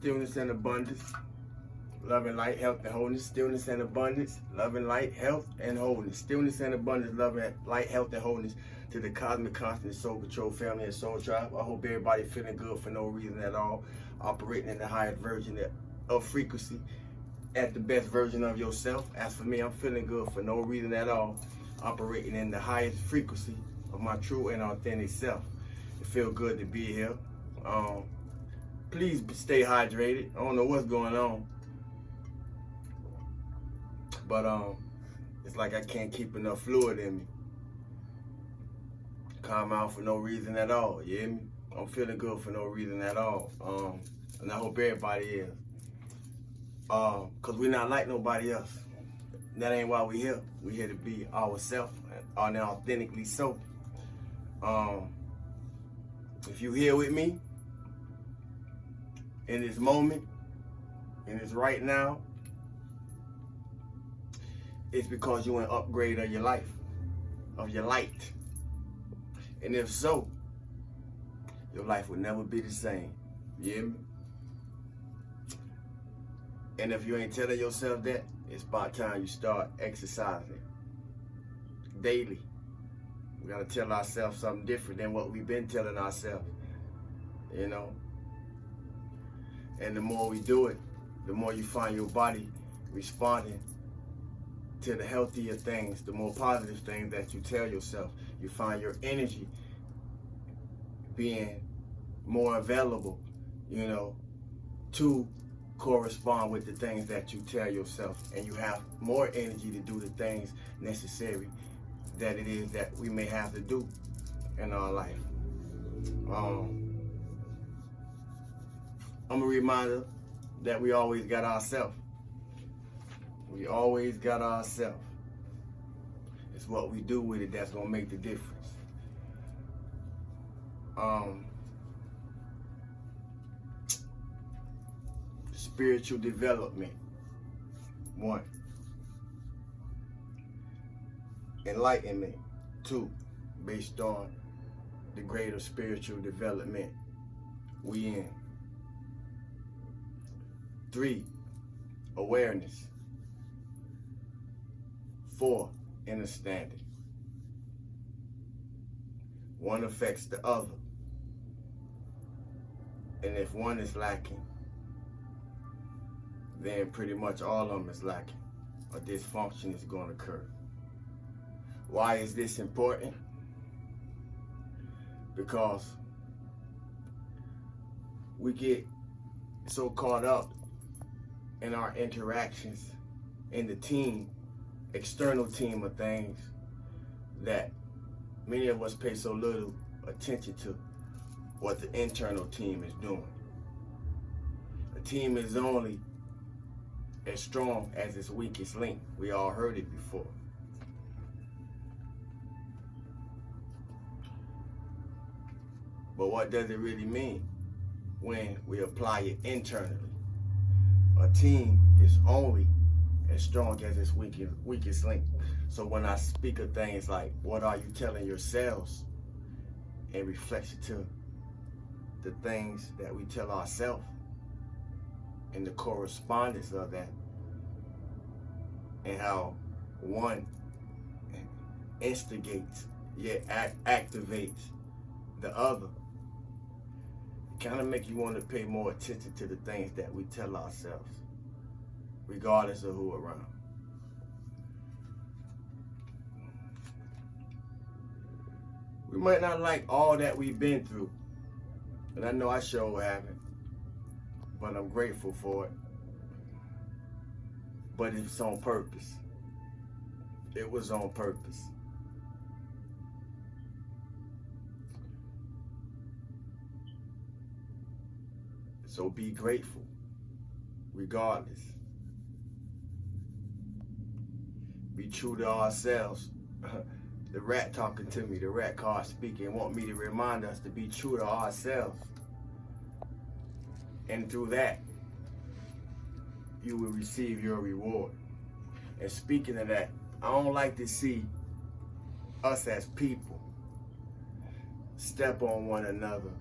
stillness and abundance, love and light, health and wholeness, stillness and abundance, love and light, health and wholeness, stillness and abundance, love and light, health and wholeness to the Cosmic Constant Soul Control family and Soul Tribe. I hope everybody feeling good for no reason at all, operating in the highest version of frequency, at the best version of yourself. As for me, I'm feeling good for no reason at all, operating in the highest frequency of my true and authentic self. It feels good to be here. Please stay hydrated. I don't know what's going on, but it's like I can't keep enough fluid in me. Calm out for no reason at all. You hear me? I'm feeling good for no reason at all. And I hope everybody is. Cause we're not like nobody else. That ain't why we here. We here to be ourselves, and authentically so. If you here with me in this moment, in this right now, it's because you an upgrade of your life, of your light. And if so, your life will never be the same. You hear me? And if you ain't telling yourself that, it's about time you start exercising daily. We gotta tell ourselves something different than what we've been telling ourselves, you know? And the more we do it, the more you find your body responding to the healthier things, the more positive things that you tell yourself. You find your energy being more available, you know, to correspond with the things that you tell yourself, and you have more energy to do the things necessary that it is that we may have to do in our life. I'm a reminder that we always got ourselves. We always got ourselves. It's what we do with it that's gonna make the difference. Spiritual development, 1. Enlightenment, 2. Based on the greater spiritual development we in. 3. Awareness. 4. Understanding. One affects the other. And if one is lacking, then pretty much all of them is lacking. A dysfunction is going to occur. Why is this important? Because we get so caught up in our interactions in the team, external team of things, that many of us pay so little attention to what the internal team is doing. A team is only as strong as its weakest link. We all heard it before. But what does it really mean when we apply it internally? A team is only as strong as its weakest link. So when I speak of things like, what are you telling yourselves, in reflection to the things that we tell ourselves, and the correspondence of that, and how one instigates yet activates the other, it kind of make you want to pay more attention to the things that we tell ourselves, regardless of who around. We might not like all that we've been through, and I know I sure haven't, but I'm grateful for it. But it's on purpose. It was on purpose. So be grateful, regardless. Be true to ourselves. The rat talking to me, the rat card speaking, want me to remind us to be true to ourselves. And through that, you will receive your reward. And speaking of that, I don't like to see us as people step on one another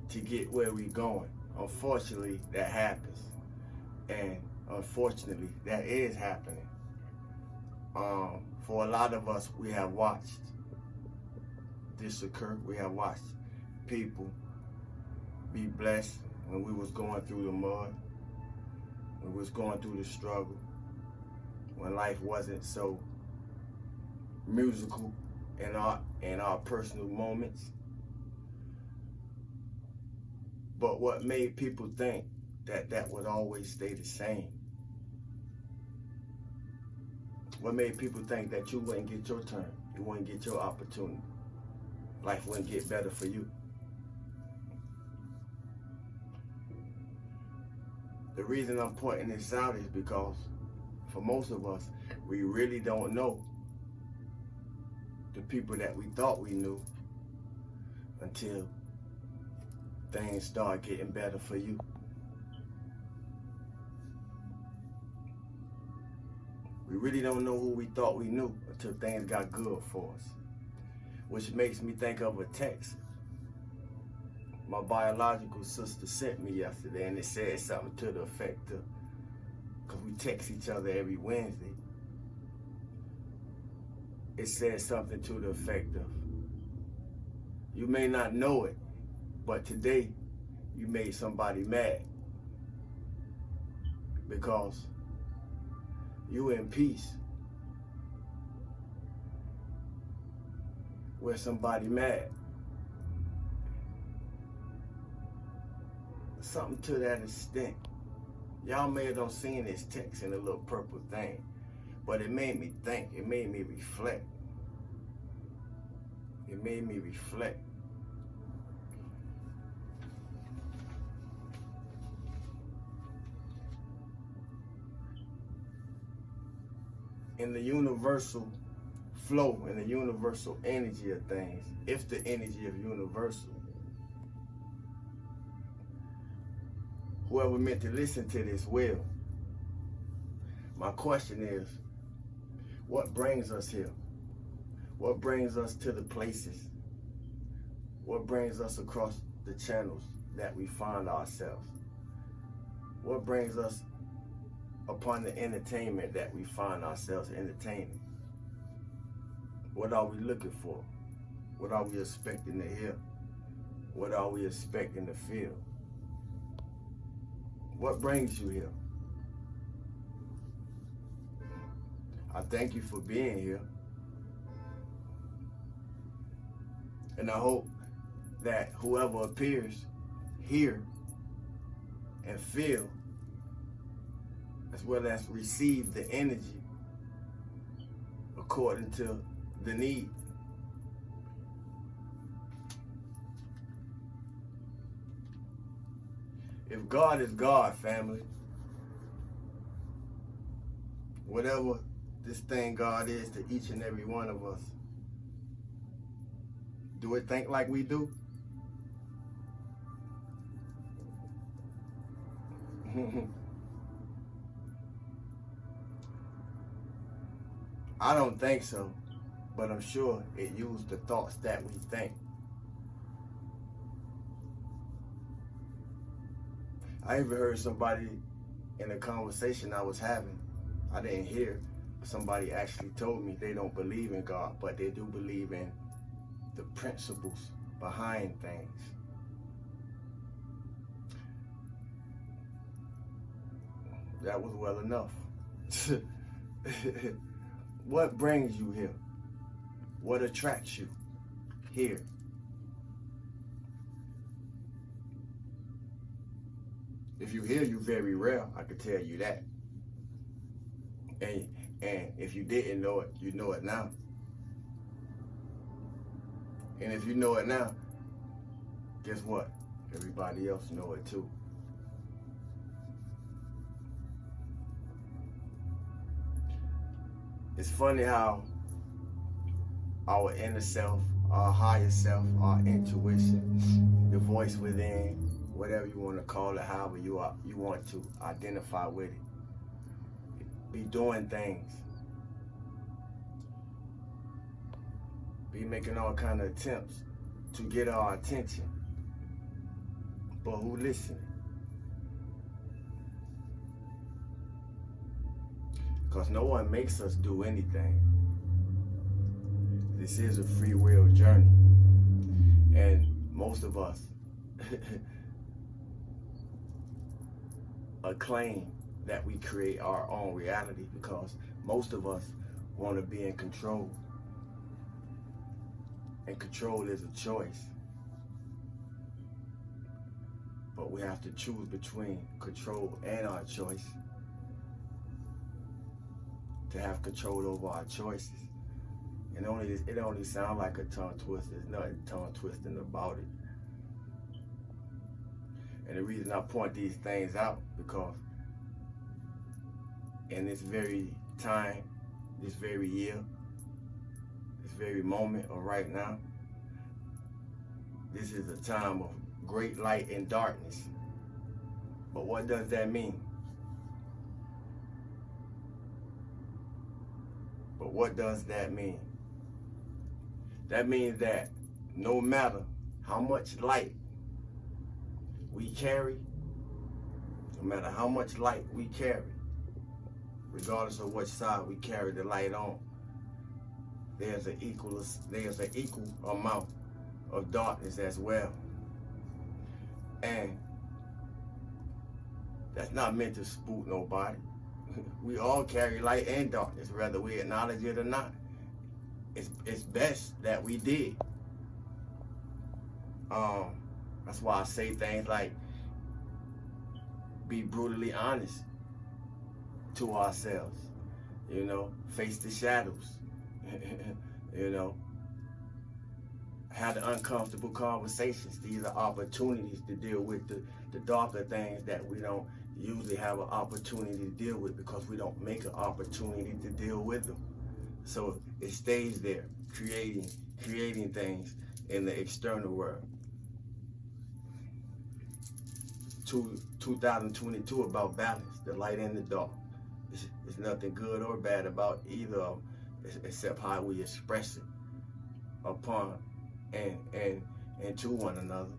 to get where we going. unfortunately, that happens. And unfortunately, that is happening. For a lot of us, we have watched this occur. We have watched people be blessed when we was going through the mud, when we was going through the struggle, when life wasn't so musical in our personal moments. But what made people think that would always stay the same? What made people think that you wouldn't get your turn, you wouldn't get your opportunity, life wouldn't get better for you? The reason I'm pointing this out is because for most of us, we really don't know the people that we thought we knew until things start getting better for you. We really don't know who we thought we knew until things got good for us. Which makes me think of a text my biological sister sent me yesterday, and it said something to the effect of, because we text each other every Wednesday, it said something to the effect of, you may not know it, but today you made somebody mad because you in peace with somebody mad. Something to that extent. Y'all may have don't seen this text in a little purple thing, but it made me think, it made me reflect. It made me reflect. In the universal flow, in the universal energy of things, if the energy of universal, whoever meant to listen to this will. My question is, what brings us here? What brings us to the places? What brings us across the channels that we find ourselves? What brings us upon the entertainment that we find ourselves entertaining? What are we looking for? What are we expecting to hear? What are we expecting to feel? What brings you here? I thank you for being here. And I hope that whoever appears here and feel, as well as receive the energy according to the need. If God is God, family, whatever this thing God is to each and every one of us, do it think like we do? I don't think so, but I'm sure it used the thoughts that we think. I even heard somebody in a conversation I was having, I didn't hear, but somebody actually told me they don't believe in God, but they do believe in the principles behind things. That was well enough. What brings you here? What attracts you here? If you hear, you very rare, I can tell you that. And if you didn't know it, you know it now. And if you know it now, guess what? Everybody else know it too. It's funny how our inner self, our higher self, our intuition, the voice within, whatever you want to call it, however you want to identify with it, be doing things, be making all kind of attempts to get our attention. But who listening? Because no one makes us do anything. This is a free will journey. And most of us claim that we create our own reality because most of us want to be in control. And control is a choice. But we have to choose between control and our choice to have control over our choices. And it only sounds like a tongue twister. There's nothing tongue twisting about it. And the reason I point these things out, because in this very time, this very year, this very moment of right now, this is a time of great light and darkness. But what does that mean? But what does that mean? That means that no matter how much light we carry, no matter how much light we carry, regardless of which side we carry the light on, there's an equal amount of darkness as well. And that's not meant to spook nobody. We all carry light and darkness, whether we acknowledge it or not. It's best that we did. That's why I say things like, be brutally honest to ourselves, you know, face the shadows, you know, have the uncomfortable conversations. These are opportunities to deal with the darker things that we don't usually have an opportunity to deal with because we don't make an opportunity to deal with them. So it stays there, creating things in the external world. 2022 about balance, the light and the dark. There's nothing good or bad about either of them, except how we express it upon and to one another,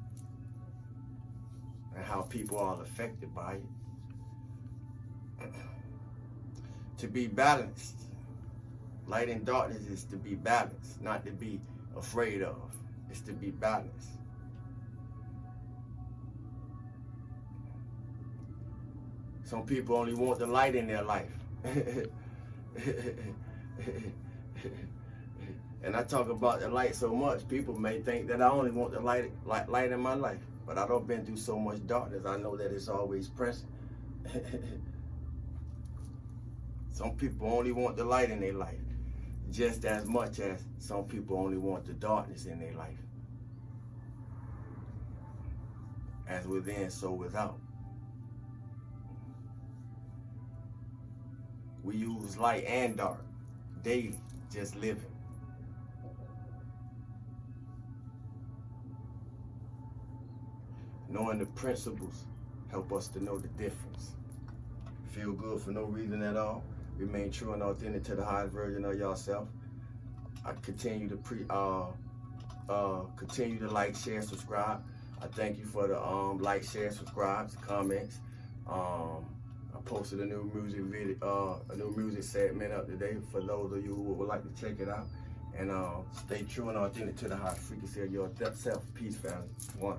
and how people are affected by it. To be balanced, light and darkness is to be balanced, not to be afraid of. It's to be balanced. Some people only want the light in their life. And I talk about the light so much, people may think that I only want the light in my life. But I don't been through so much darkness, I know that it's always present. Some people only want the light in their life, just as much as some people only want the darkness in their life. As within, so without. We use light and dark daily, just living. Knowing the principles help us to know the difference. Feel good for no reason at all. Remain true and authentic to the highest version of yourself. I continue to continue to like, share, subscribe. I thank you for the like, share, subscribes, comments. I posted a new music video, a new music segment up today for those of you who would like to check it out. And stay true and authentic to the high frequency of yourself. Peace, family. One.